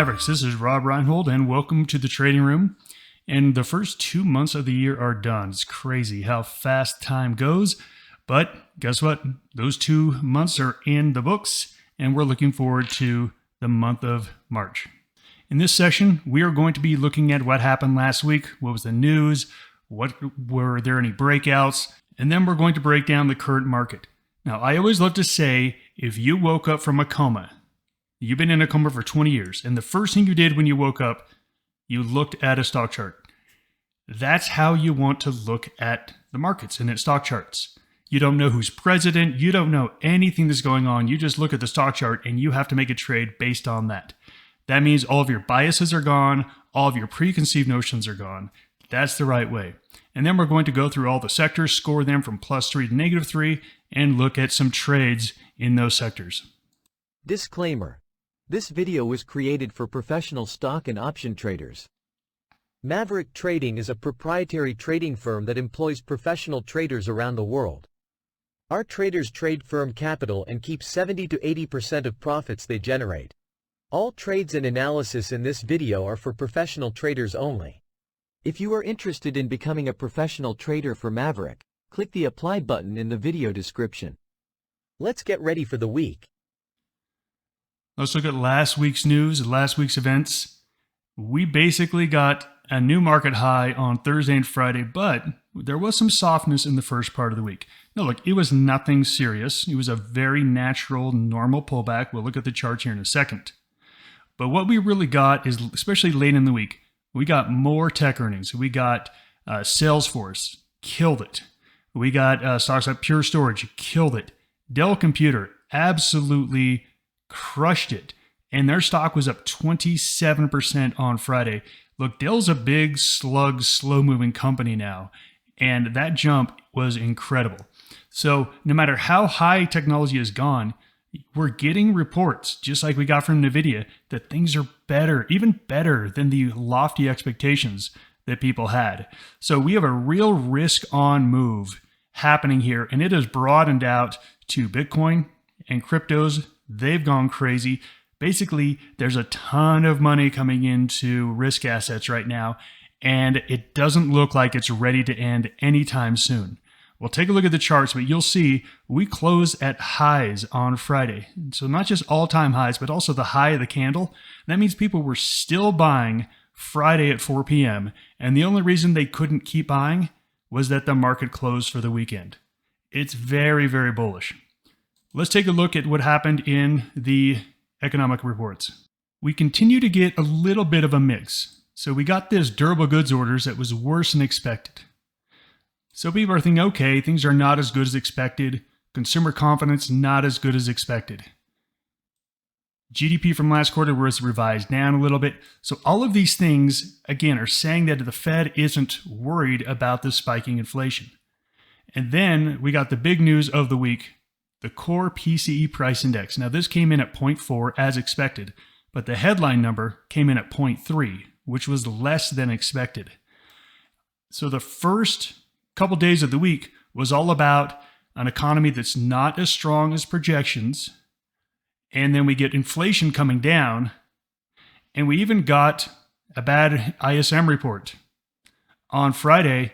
Mavericks, this is Robb Reinhold and welcome to the trading room. And the first 2 months of the year are done. It's crazy how fast time goes, but guess what? Those 2 months are in the books and we're looking forward to the month of March. In this session, we are going to be looking at what happened last week, what was the news, were there any breakouts, and then we're going to break down the current market. Now, I always love to say, if you woke up from a coma, you've been in a coma for 20 years, and the first thing you did when you woke up, you looked at a stock chart. That's how you want to look at the markets and at stock charts. You don't know who's president, you don't know anything that's going on, you just look at the stock chart and you have to make a trade based on that. That means all of your biases are gone, all of your preconceived notions are gone. That's the right way. And then we're going to go through all the sectors, score them from +3 to -3, and look at some trades in those sectors. Disclaimer. This video was created for professional stock and option traders. Maverick Trading is a proprietary trading firm that employs professional traders around the world. Our traders trade firm capital and keep 70 to 80% of profits they generate. All trades and analysis in this video are for professional traders only. If you are interested in becoming a professional trader for Maverick, click the apply button in the video description. Let's get ready for the week. Let's look at last week's news, last week's events. We basically got a new market high on Thursday and Friday, but there was some softness in the first part of the week. Now look, it was nothing serious. It was a very natural, normal pullback. We'll look at the charts here in a second. But what we really got is, especially late in the week, we got more tech earnings. We got Salesforce, killed it. We got stocks like Pure Storage, killed it. Dell Computer, absolutely crushed it. And their stock was up 27% on Friday. Look, Dell's a big, slug, slow-moving company now. And that jump was incredible. So no matter how high technology has gone, we're getting reports, just like we got from NVIDIA, that things are better, even better than the lofty expectations that people had. So we have a real risk-on move happening here, and it has broadened out to Bitcoin and cryptos. They've gone crazy. Basically, there's a ton of money coming into risk assets right now, and it doesn't look like it's ready to end anytime soon. We'll take a look at the charts, but you'll see we close at highs on Friday. So not just all-time highs, but also the high of the candle. That means people were still buying Friday at 4 p.m., and the only reason they couldn't keep buying was that the market closed for the weekend. It's very, very bullish. Let's take a look at what happened in the economic reports. We continue to get a little bit of a mix. So we got this durable goods orders that was worse than expected. So people are thinking, okay, things are not as good as expected. Consumer confidence, not as good as expected. GDP from last quarter was revised down a little bit. So all of these things, again, are saying that the Fed isn't worried about the spiking inflation. And then we got the big news of the week, the core PCE price index. Now this came in at 0.4 as expected, but the headline number came in at 0.3, which was less than expected. So the first couple days of the week was all about an economy that's not as strong as projections, and then we get inflation coming down, and we even got a bad ISM report on Friday.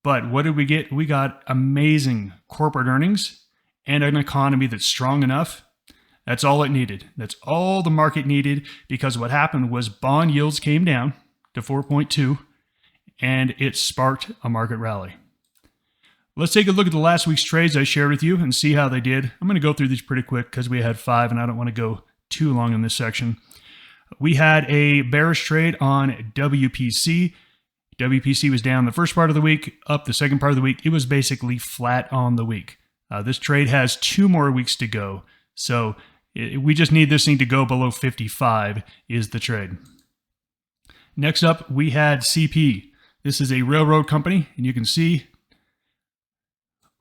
But what did we get? We got amazing corporate earnings and an economy that's strong enough. That's all it needed. That's all the market needed, because what happened was bond yields came down to 4.2 and it sparked a market rally. Let's take a look at the last week's trades I shared with you and see how they did. I'm going to go through these pretty quick because we had 5 and I don't want to go too long in this section. We had a bearish trade on WPC. WPC was down the first part of the week, up the second part of the week. It was basically flat on the week. This trade has 2 more weeks to go. So we just need this thing to go below 55 is the trade. Next up, we had CP. This is a railroad company, and you can see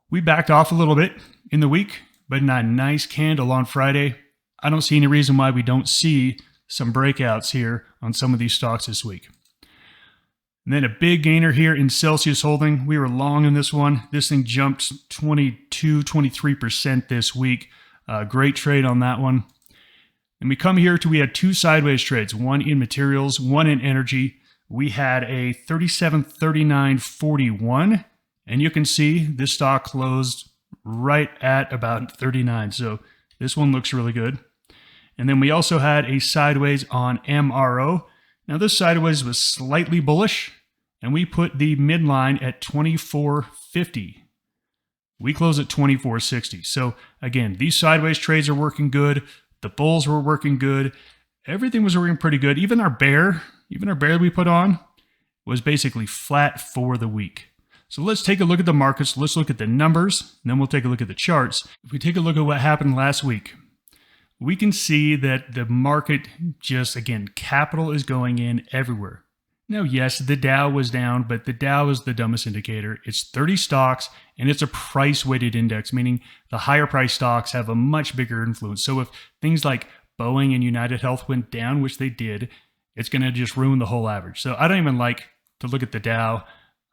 we backed off a little bit in the week, but in a nice candle on Friday. I don't see any reason why we don't see some breakouts here on some of these stocks this week. And then a big gainer here in Celsius Holding. We were long in this one. This thing jumped 22, 23% this week. Great trade on that one. And we come here to, we had two sideways trades, one in materials, one in energy. We had a 37.39.41, and you can see this stock closed right at about 39. So this one looks really good. And then we also had a sideways on MRO. Now this sideways was slightly bullish, and we put the midline at 24.50. We close at 24.60. So again, these sideways trades are working good. The bulls were working good. Everything was working pretty good. Even our bear we put on was basically flat for the week. So let's take a look at the markets. Let's look at the numbers, and then we'll take a look at the charts. If we take a look at what happened last week, we can see that the market just, again, capital is going in everywhere. Now, yes, the Dow was down, but the Dow is the dumbest indicator. It's 30 stocks, and it's a price-weighted index, meaning the higher price stocks have a much bigger influence. So if things like Boeing and United Health went down, which they did, it's going to just ruin the whole average. So I don't even like to look at the Dow.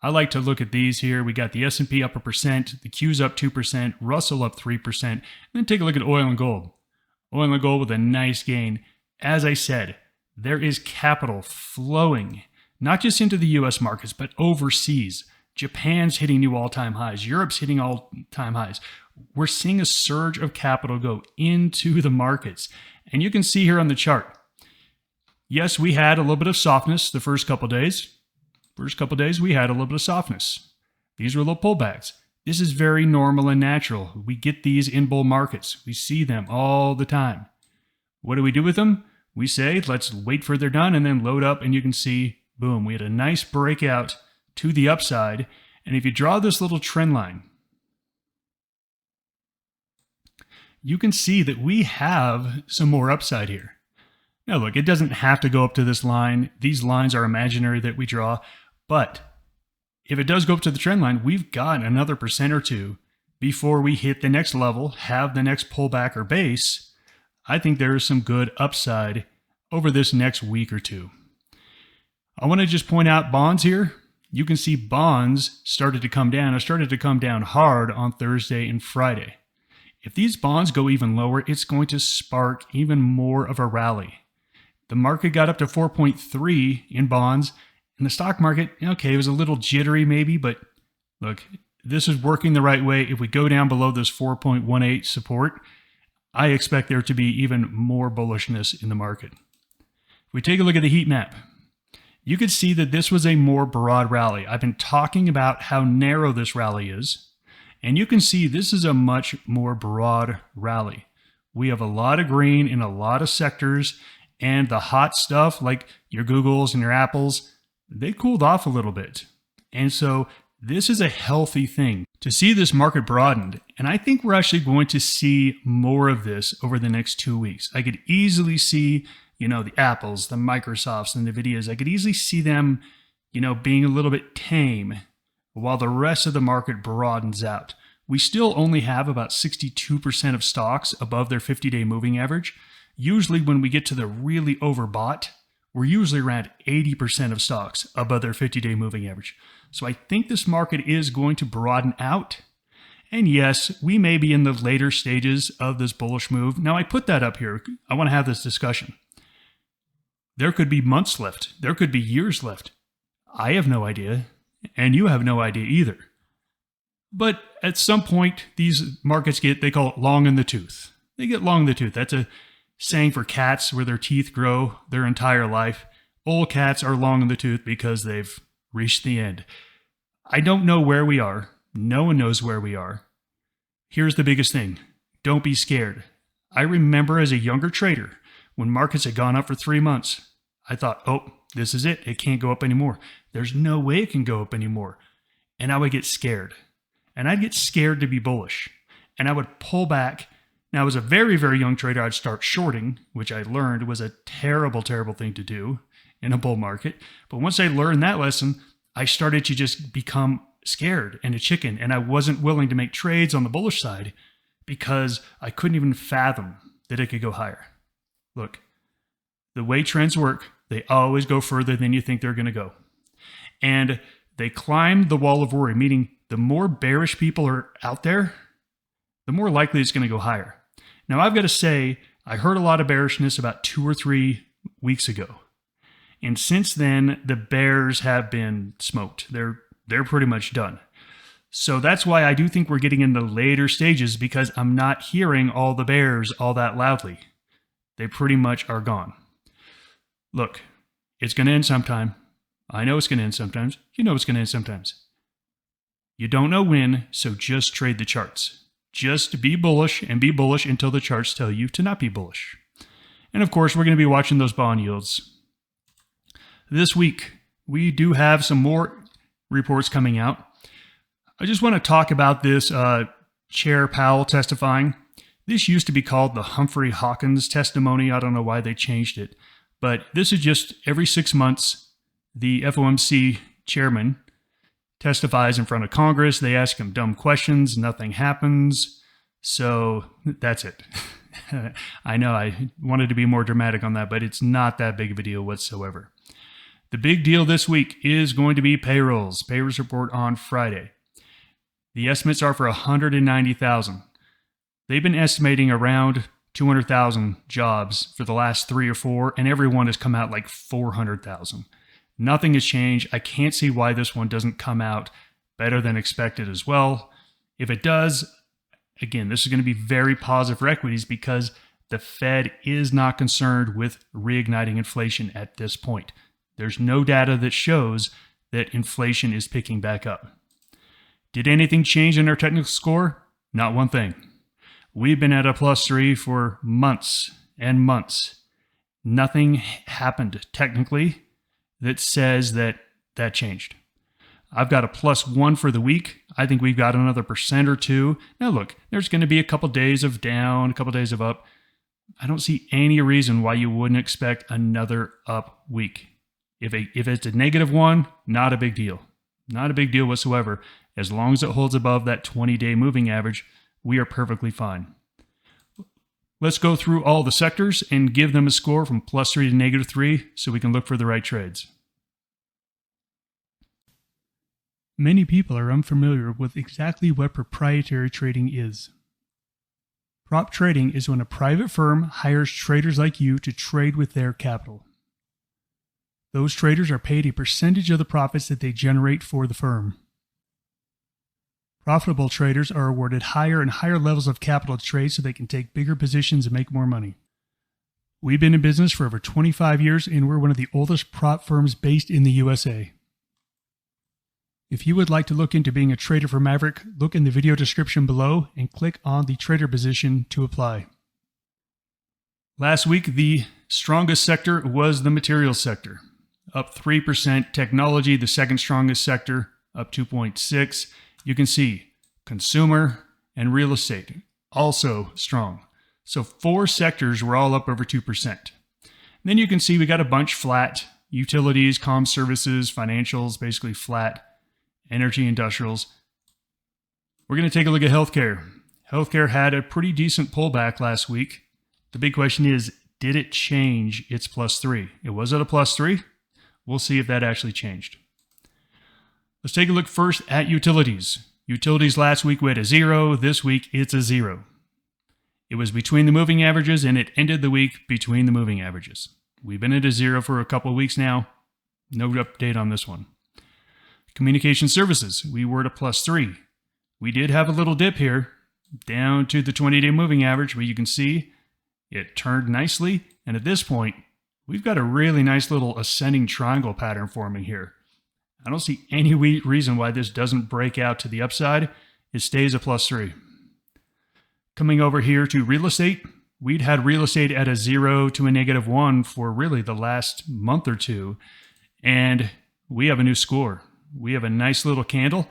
I like to look at these here. We got the S&P up 1%, the Q's up 2%, Russell up 3%, and then take a look at oil and gold. Oil and gold with a nice gain. As I said, there is capital flowing, not just into the US markets, but overseas. Japan's hitting new all-time highs. Europe's hitting all-time highs. We're seeing a surge of capital go into the markets. And you can see here on the chart, yes, we had a little bit of softness the first couple days. First couple days, we had a little bit of softness. These were little pullbacks. This is very normal and natural. We get these in bull markets. We see them all the time. What do we do with them? We say, let's wait for they're done and then load up, and you can see, boom, we had a nice breakout to the upside. And if you draw this little trend line, you can see that we have some more upside here. Now look, it doesn't have to go up to this line. These lines are imaginary that we draw, but if it does go up to the trend line, we've got another % or two before we hit the next level, have the next pullback or base. I think there is some good upside over this next week or two. I want to just point out bonds here. You can see bonds started to come down. It started to come down hard on Thursday and Friday. If these bonds go even lower, it's going to spark even more of a rally. The market got up to 4.3 in bonds, and the stock market, okay, it was a little jittery maybe, but look, this is working the right way. If we go down below this 4.18 support, I expect there to be even more bullishness in the market. If we take a look at the heat map, you could see that this was a more broad rally. I've been talking about how narrow this rally is, and you can see this is a much more broad rally. We have a lot of green in a lot of sectors, and the hot stuff like your Googles and your Apples, they cooled off a little bit. And so this is a healthy thing to see this market broadened. And I think we're actually going to see more of this over the next 2 weeks. I could easily see, the Apples, the Microsofts, and the NVIDIAs, I could easily see them, being a little bit tame while the rest of the market broadens out. We still only have about 62% of stocks above their 50-day moving average. Usually when we get to the really overbought, we're usually around 80% of stocks above their 50-day moving average. So I think this market is going to broaden out. And yes, we may be in the later stages of this bullish move. Now I put that up here. I want to have this discussion. There could be months left. There could be years left. I have no idea, and you have no idea either. But at some point, these markets they call it long in the tooth. They get long in the tooth. That's a saying for cats where their teeth grow their entire life. Old cats are long in the tooth because they've reached the end. I don't know where we are. No one knows where we are. Here's the biggest thing. Don't be scared. I remember as a younger trader, when markets had gone up for 3 months, I thought, oh, this is it. It can't go up anymore. There's no way it can go up anymore. And I would get scared. And I'd get scared to be bullish. And I would pull back. Now, as a very, very young trader, I'd start shorting, which I learned was a terrible, terrible thing to do in a bull market. But once I learned that lesson, I started to just become scared and a chicken. And I wasn't willing to make trades on the bullish side because I couldn't even fathom that it could go higher. Look, the way trends work, they always go further than you think they're going to go. And they climb the wall of worry, meaning the more bearish people are out there, the more likely it's going to go higher. Now, I've got to say I heard a lot of bearishness about 2 or 3 weeks ago. And since then, the bears have been smoked. They're pretty much done. So that's why I do think we're getting into later stages, because I'm not hearing all the bears all that loudly. They pretty much are gone. Look, it's going to end sometime. I know it's going to end sometimes. You know it's going to end sometimes. You don't know when, so just trade the charts. Just be bullish and be bullish until the charts tell you to not be bullish. And of course, we're going to be watching those bond yields. This week, we do have some more reports coming out. I just want to talk about this Chair Powell testifying. This used to be called the Humphrey Hawkins testimony. I don't know why they changed it. But this is just every 6 months, the FOMC chairman testifies in front of Congress. They ask him dumb questions. Nothing happens. So that's it. I know I wanted to be more dramatic on that, but it's not that big of a deal whatsoever. The big deal this week is going to be payrolls. Payrolls report on Friday. The estimates are for 190,000. They've been estimating around 200,000 jobs for the last 3 or 4, and everyone has come out like 400,000. Nothing has changed. I can't see why this one doesn't come out better than expected as well. If it does, again, this is going to be very positive for equities because the Fed is not concerned with reigniting inflation at this point. There's no data that shows that inflation is picking back up. Did anything change in our technical score? Not one thing. We've been at a +3 for months and months. Nothing happened technically that says that changed. I've got a +1 for the week. I think we've got another % or 2. Now look, there's going to be a couple days of down, a couple days of up. I don't see any reason why you wouldn't expect another up week. If it's a -1, not a big deal. Not a big deal whatsoever. As long as it holds above that 20-day moving average, we are perfectly fine. Let's go through all the sectors and give them a score from +3 to -3 so we can look for the right trades. Many people are unfamiliar with exactly what proprietary trading is. Prop trading is when a private firm hires traders like you to trade with their capital. Those traders are paid a percentage of the profits that they generate for the firm. Profitable traders are awarded higher and higher levels of capital to trade so they can take bigger positions and make more money. We've been in business for over 25 years and we're one of the oldest prop firms based in the USA. If you would like to look into being a trader for Maverick, look in the video description below and click on the trader position to apply. Last week, the strongest sector was the materials sector, up 3%. Technology, the second strongest sector, up 2.6%. You can see consumer and real estate also strong. So 4 sectors were all up over 2%. Then you can see we got a bunch flat. Utilities, comm services, financials, basically flat. Energy, industrials. We're going to take a look at healthcare. Healthcare had a pretty decent pullback last week. The big question is, did it change its +3? It was at a +3. We'll see if that actually changed. Let's take a look first at utilities. Utilities last week we had a 0. This week it's a 0. It was between the moving averages and it ended the week between the moving averages. We've been at a 0 for a couple of weeks now. No update on this one. Communication services, we were at a +3. We did have a little dip here down to the 20-day moving average, but you can see it turned nicely. And at this point, we've got a really nice little ascending triangle pattern forming here. I don't see any reason why this doesn't break out to the upside. It stays a +3. Coming over here to real estate, we'd had real estate at a 0 to a -1 for really the last month or two. And we have a new score. We have a nice little candle.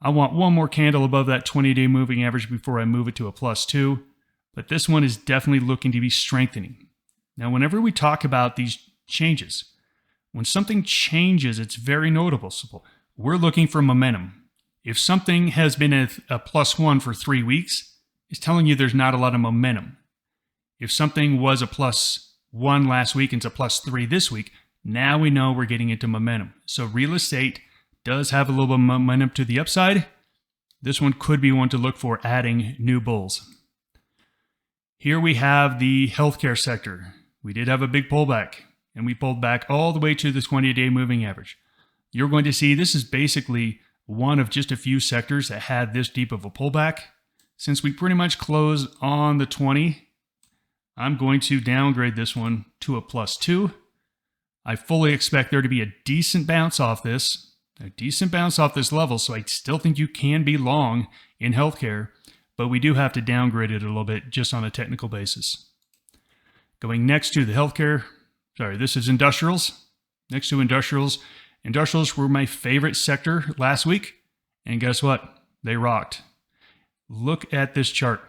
I want one more candle above that 20-day moving average before I move it to a +2. But this one is definitely looking to be strengthening. Now, whenever we talk about these changes, when something changes, it's very noticeable. We're looking for momentum. If something has been a +1 for 3 weeks, it's telling you there's not a lot of momentum. If something was a +1 last week and it's a +3 this week, now we know we're getting into momentum. So real estate does have a little bit of momentum to the upside. This one could be one to look for adding new bulls. Here we have the healthcare sector. We did have a big pullback, and we pulled back all the way to the 20-day moving average. You're going to see this is basically one of just a few sectors that had this deep of a pullback. Since we pretty much closed on the 20, I'm going to downgrade this one to a +2. I fully expect there to be a decent bounce off this level, so I still think you can be long in healthcare, but we do have to downgrade it a little bit just on a technical basis. Going next to the healthcare, this is industrials. Next to industrials, industrials were my favorite sector last week, and guess what? They rocked. Look at this chart.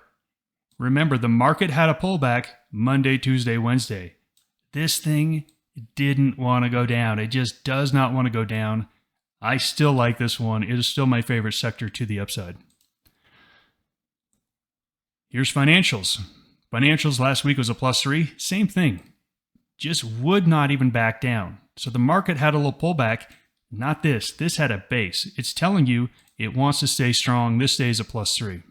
Remember, the market had a pullback Monday, Tuesday, Wednesday. This thing didn't want to go down. It just does not want to go down. I still like this one. It is still my favorite sector to the upside. Here's financials. Financials last week was a +3. Same thing. Just would not even back down. So the market had a little pullback. Not this. This had a base. It's telling you it wants to stay strong. This stays a +3.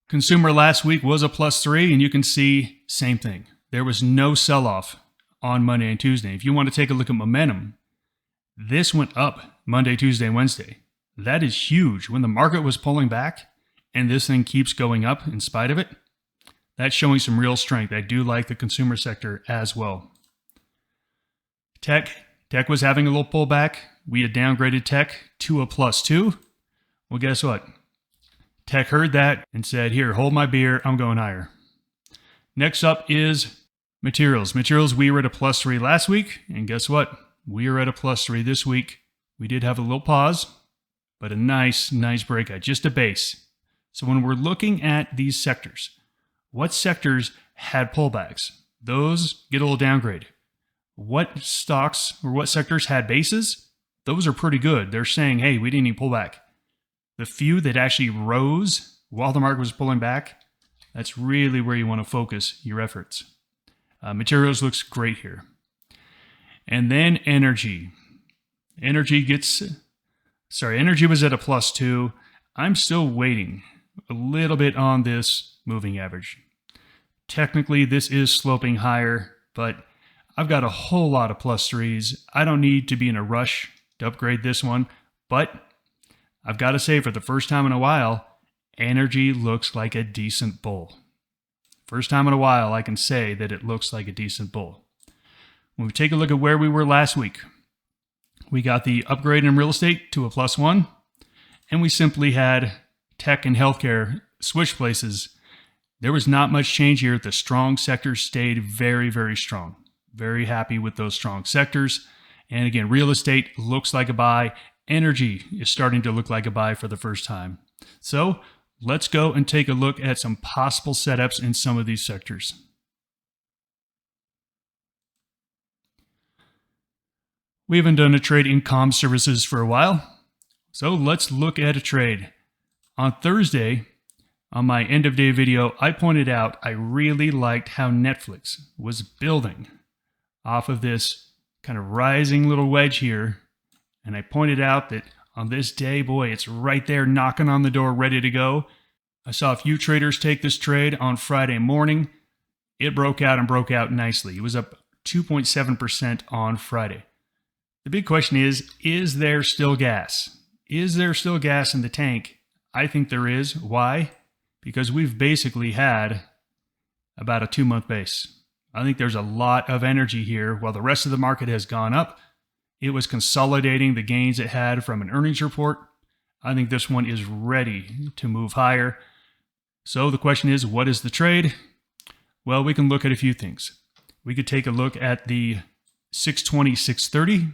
Consumer last week was a +3, and you can see same thing. There was no sell-off on Monday and Tuesday. If you want to take a look at momentum, this went up Monday, Tuesday, Wednesday. That is huge. When the market was pulling back and this thing keeps going up in spite of it, that's showing some real strength. I do like the consumer sector as well. Tech was having a little pullback. We had downgraded tech to a +2. Well, guess what? Tech heard that and said, here, hold my beer. I'm going higher. Next up is materials. Materials, we were at a +3 last week. And guess what? We are at a +3 this week. We did have a little pause, but a nice breakout, just a base. So when we're looking at these sectors, what sectors had pullbacks? Those get a little downgrade. What stocks or what sectors had bases? Those are pretty good. They're saying, hey, we didn't even pull back. The few that actually rose while the market was pulling back, that's really where you want to focus your efforts. Materials looks great here. And then energy. Energy was at a +2. I'm still waiting a little bit on this moving average. Technically, this is sloping higher, but I've got a whole lot of +3s. I don't need to be in a rush to upgrade this one, but I've got to say, for the first time in a while, energy looks like a decent bull. First time in a while, I can say that it looks like a decent bull. When we take a look at where we were last week, we got the upgrade in real estate to a +1, and we simply had tech and healthcare switch places. There was not much change here. The strong sectors stayed very, very strong. Very happy with those strong sectors. And again, real estate looks like a buy. Energy is starting to look like a buy for the first time. So let's go and take a look at some possible setups in some of these sectors. We haven't done a trade in comm services for a while, so let's look at a trade. On Thursday, on my end of day video, I pointed out I really liked how Netflix was building off of this kind of rising little wedge here. And I pointed out that on this day, boy, it's right there knocking on the door, ready to go. I saw a few traders take this trade on Friday morning. It broke out nicely. It was up 2.7% on Friday. The big question is there still gas? Is there still gas in the tank? I think there is. Why? Because we've basically had about a 2-month base. I think there's a lot of energy here. While the rest of the market has gone up, it was consolidating the gains it had from an earnings report. I think this one is ready to move higher. So the question is, what is the trade? Well, we can look at a few things. We could take a look at the 620, 630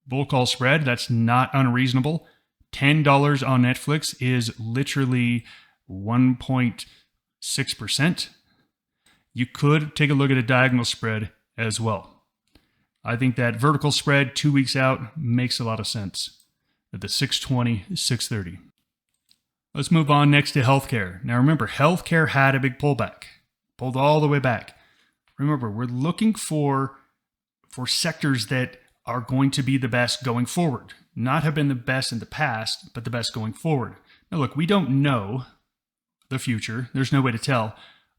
bull call spread. That's not unreasonable. $10 on Netflix is literally 1.6%. You could take a look at a diagonal spread as well. I think that vertical spread 2 weeks out makes a lot of sense at the 620, 630. Let's move on next to healthcare. Now remember, healthcare had a big pullback, pulled all the way back. Remember, we're looking for sectors that are going to be the best going forward. Not have been the best in the past, but the best going forward. Now look, we don't know the future. There's no way to tell.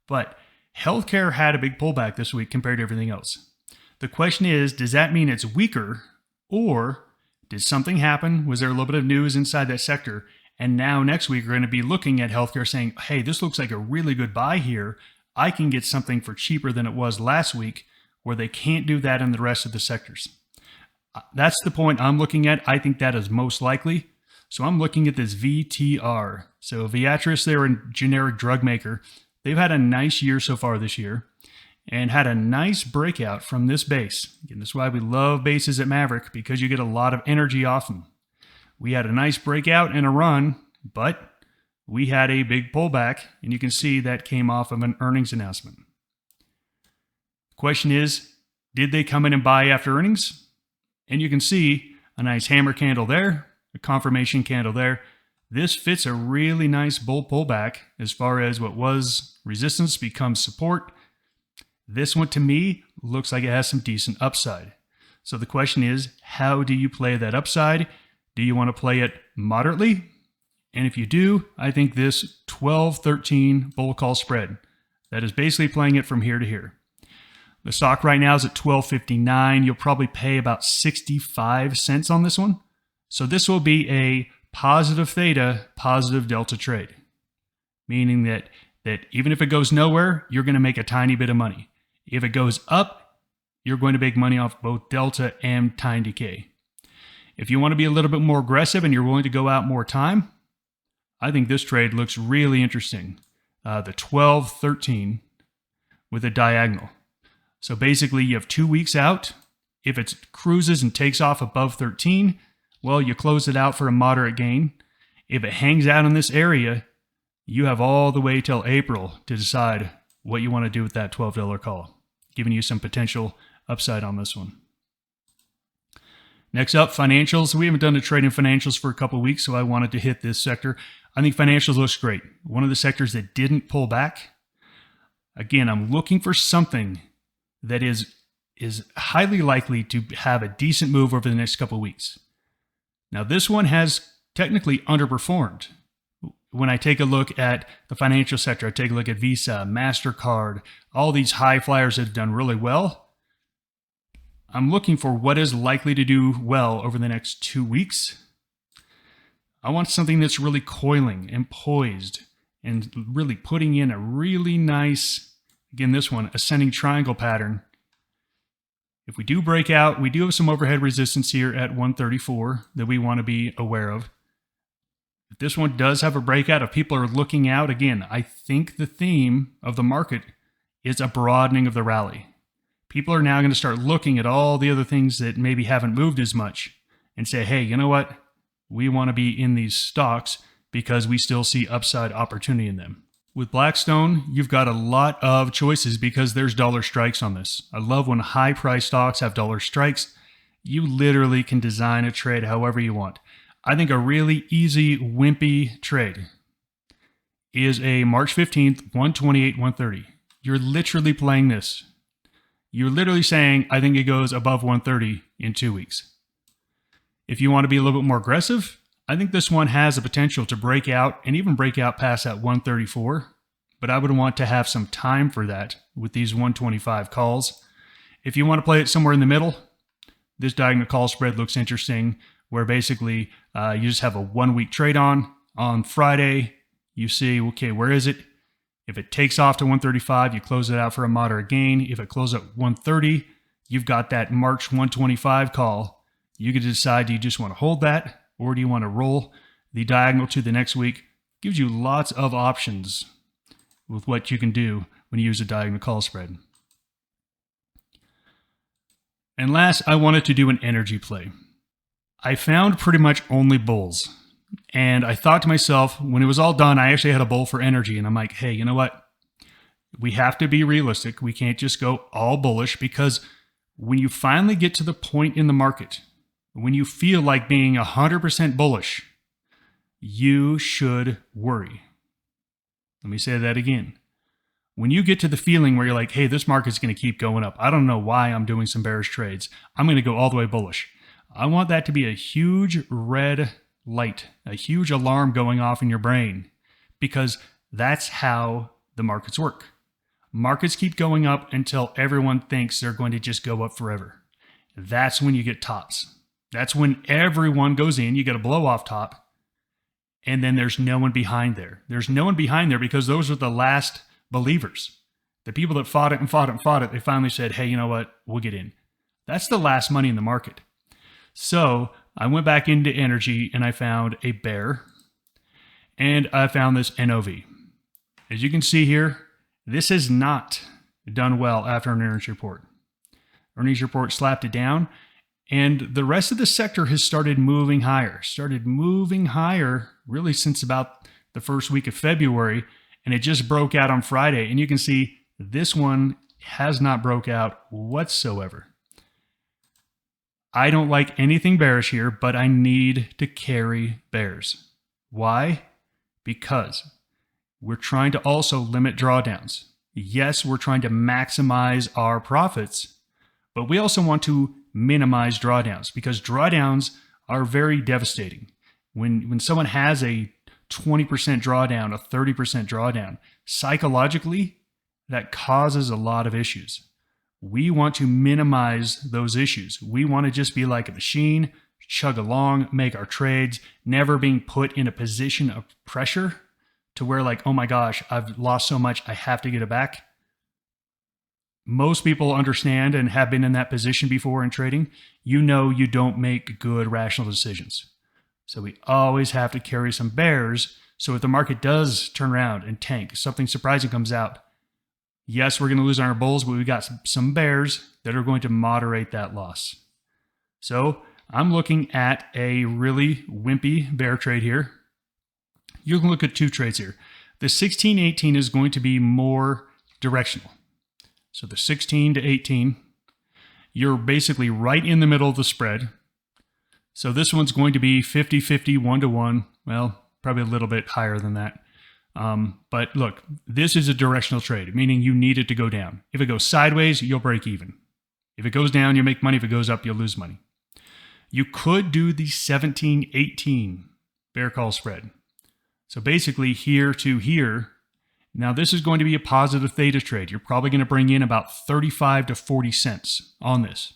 But healthcare had a big pullback this week compared to everything else. The question is, does that mean it's weaker, or did something happen? Was there a little bit of news inside that sector? And now next week, we're going to be looking at healthcare saying, hey, this looks like a really good buy here. I can get something for cheaper than it was last week, where they can't do that in the rest of the sectors. That's the point I'm looking at. I think that is most likely. So I'm looking at this VTR. So Viatris, they're a generic drug maker. They've had a nice year so far this year and had a nice breakout from this base. Again, this is why we love bases at Maverick, because you get a lot of energy off them. We had a nice breakout and a run, but we had a big pullback, and you can see that came off of an earnings announcement. The question is, did they come in and buy after earnings? And you can see a nice hammer candle there, a confirmation candle there. This fits a really nice bull pullback as far as what was resistance becomes support. This one, to me, looks like it has some decent upside. So the question is, how do you play that upside? Do you want to play it moderately? And if you do, I think this 12-13 bull call spread, that is basically playing it from here to here. The stock right now is at $12.59. You'll probably pay about 65 cents on this one. So this will be a positive theta, positive delta trade, meaning that even if it goes nowhere, you're going to make a tiny bit of money. If it goes up, you're going to make money off both delta and time decay. If you want to be a little bit more aggressive and you're willing to go out more time, I think this trade looks really interesting. The 12-13 with a diagonal. So basically you have 2 weeks out. If it cruises and takes off above 13, well, you close it out for a moderate gain. If it hangs out in this area, you have all the way till April to decide what you want to do with that $12 call, giving you some potential upside on this one. Next up, financials. We haven't done a trade in financials for a couple of weeks, so I wanted to hit this sector. I think financials looks great. One of the sectors that didn't pull back. Again, I'm looking for something that is highly likely to have a decent move over the next couple of weeks. Now, this one has technically underperformed. When I take a look at the financial sector, I take a look at Visa, MasterCard, all these high flyers that have done really well. I'm looking for what is likely to do well over the next 2 weeks. I want something that's really coiling and poised and really putting in a really nice, again, this one, ascending triangle pattern. If we do break out, we do have some overhead resistance here at 134 that we want to be aware of. If this one does have a breakout, if people are looking out, again, I think the theme of the market is a broadening of the rally. People are now going to start looking at all the other things that maybe haven't moved as much and say, hey, you know what? We want to be in these stocks because we still see upside opportunity in them. With Blackstone, you've got a lot of choices because there's dollar strikes on this. I love when high-priced stocks have dollar strikes. You literally can design a trade however you want. I think a really easy, wimpy trade is a March 15th, 128, 130. You're literally playing this. You're literally saying, I think it goes above 130 in 2 weeks. If you want to be a little bit more aggressive, I think this one has the potential to break out and even break out past that 134, but I would want to have some time for that with these 125 calls. If you want to play it somewhere in the middle, this diagonal call spread looks interesting, where basically you just have a 1 week trade on Friday. You see, okay, where is it? If it takes off to 135, you close it out for a moderate gain. If it closes at 130, you've got that March 125 call. You can decide, do you just want to hold that, or do you want to roll the diagonal to the next week? Gives you lots of options with what you can do when you use a diagonal call spread. And last, I wanted to do an energy play. I found pretty much only bulls. And I thought to myself, when it was all done, I actually had a bull for energy. And I'm like, hey, you know what? We have to be realistic. We can't just go all bullish, because when you finally get to the point in the market, when you feel like being 100% bullish, you should worry. Let me say that again. When you get to the feeling where you're like, hey, this market's going to keep going up. I don't know why I'm doing some bearish trades. I'm going to go all the way bullish. I want that to be a huge red light, a huge alarm going off in your brain, because That's how the markets work. Markets keep going up until everyone thinks they're going to just go up forever. That's when you get tops. That's when everyone goes in. You get a blow off top, and then there's no one behind there. There's no one behind there because those are the last believers. The people that fought it and fought it and fought it, they finally said, hey, you know what? We'll get in. That's the last money in the market. So I went back into energy and I found a bear, and I found this NOV. As you can see here, this has not done well after an earnings report. Earnings report slapped it down, and the rest of the sector has started moving higher. Really since about the first week of February, and it just broke out on Friday. And you can see this one has not broke out whatsoever. I don't like anything bearish here, but I need to carry bears. Why? Because we're trying to also limit drawdowns. Yes, we're trying to maximize our profits, but we also want to minimize drawdowns because drawdowns are very devastating. When someone has a 20% drawdown, a 30% drawdown, psychologically, that causes a lot of issues. We want to minimize those issues. We want to just be like a machine, chug along, make our trades, never being put in a position of pressure to where like, oh my gosh, I've lost so much, I have to get it back. Most people understand and have been in that position before in trading. You know you don't make good rational decisions. So we always have to carry some bears. So if the market does turn around and tank, something surprising comes out, yes, we're going to lose on our bulls, but we've got some bears that are going to moderate that loss. So I'm looking at a really wimpy bear trade here. You can look at two trades here. The 16-18 is going to be more directional. So the 16 to 18, you're basically right in the middle of the spread. So this one's going to be 50-50, 1-to-1. Well, probably a little bit higher than that. But look, this is a directional trade, meaning you need it to go down. If it goes sideways, you'll break even. If it goes down, you make money. If it goes up, you'll lose money. You could do the 17-18 bear call spread. So basically here to here. Now this is going to be a positive theta trade. You're probably going to bring in about 35 to 40 cents on this.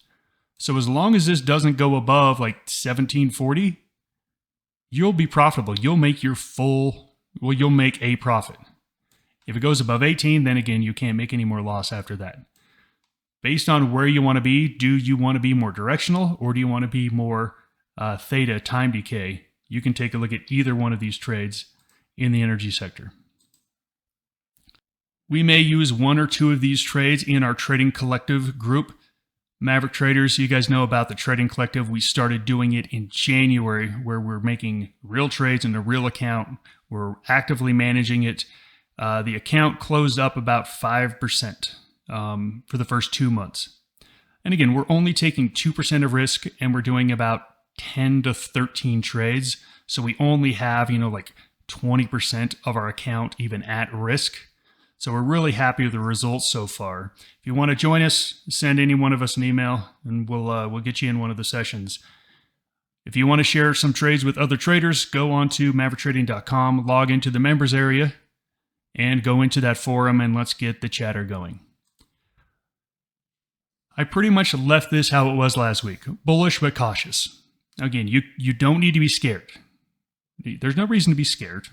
So as long as this doesn't go above like 1740, you'll be profitable. You'll make you'll make a profit. If it goes above 18, then again, you can't make any more loss after that. Based on where you want to be, do you want to be more directional or do you want to be more theta time decay? You can take a look at either one of these trades in the energy sector. We may use one or two of these trades in our trading collective group. Maverick Traders, you guys know about the trading collective. We started doing it in January where we're making real trades in a real account. We're actively managing it. The account closed up about 5% for the first 2 months. And again, we're only taking 2% of risk and we're doing about 10 to 13 trades. So we only have, like 20% of our account even at risk. So we're really happy with the results so far. If you want to join us, send any one of us an email and we'll get you in one of the sessions. If you want to share some trades with other traders, go on to maverickTrading.com, log into the members area, and go into that forum and let's get the chatter going. I pretty much left this how it was last week. Bullish but cautious. Again, you don't need to be scared. There's no reason to be scared.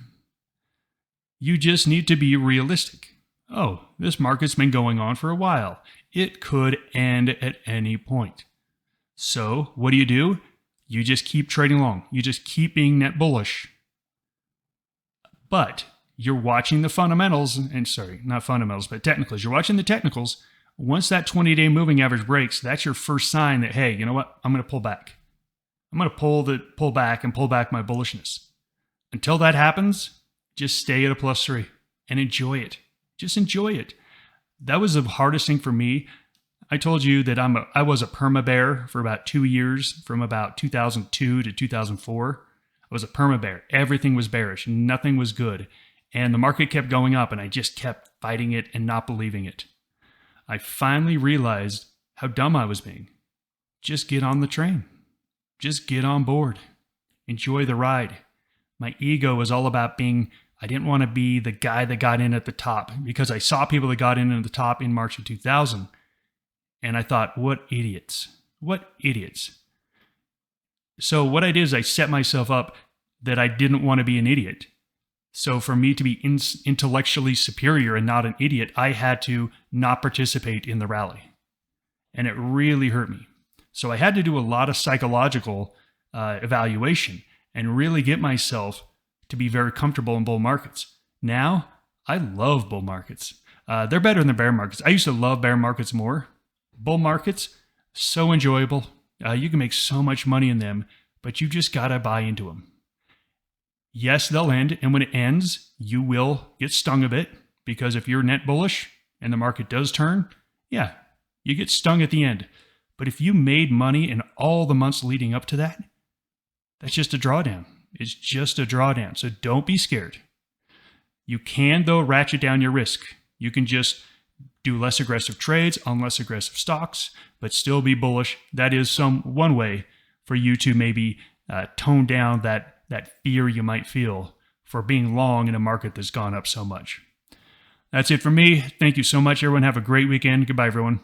You just need to be realistic. Oh, this market's been going on for a while. It could end at any point. So what do? You just keep trading long. You just keep being net bullish. But you're watching the fundamentals, and sorry, not fundamentals, but technicals. You're watching the technicals. Once that 20-day moving average breaks, that's your first sign that, hey, you know what? I'm going to pull back. I'm going to pull back my bullishness. Until that happens, just stay at a +3 and enjoy it. Just enjoy it. That was the hardest thing for me. I told you that I was a perma bear for about 2 years, from about 2002 to 2004. I was a perma bear. Everything was bearish. Nothing was good. And the market kept going up and I just kept fighting it and not believing it. I finally realized how dumb I was being. Just get on the train. Just get on board. Enjoy the ride. My ego was all about being I didn't want to be the guy that got in at the top, because I saw people that got in at the top in March of 2000. And I thought, what idiots. What idiots. So what I did is I set myself up that I didn't want to be an idiot. So for me to be intellectually superior and not an idiot, I had to not participate in the rally. And it really hurt me. So I had to do a lot of psychological evaluation and really get myself to be very comfortable in bull markets. Now, I love bull markets. They're better than bear markets. I used to love bear markets more. Bull markets, so enjoyable. You can make so much money in them, but you just got to buy into them. Yes, they'll end, and when it ends, you will get stung a bit, because if you're net bullish and the market does turn, yeah, you get stung at the end. But if you made money in all the months leading up to that, that's just a drawdown. It's just a drawdown, so don't be scared. You can, though, ratchet down your risk. You can just do less aggressive trades on less aggressive stocks, but still be bullish. That is one way for you to maybe tone down that fear you might feel for being long in a market that's gone up so much. That's it for me. Thank you so much, everyone. Have a great weekend. Goodbye, everyone.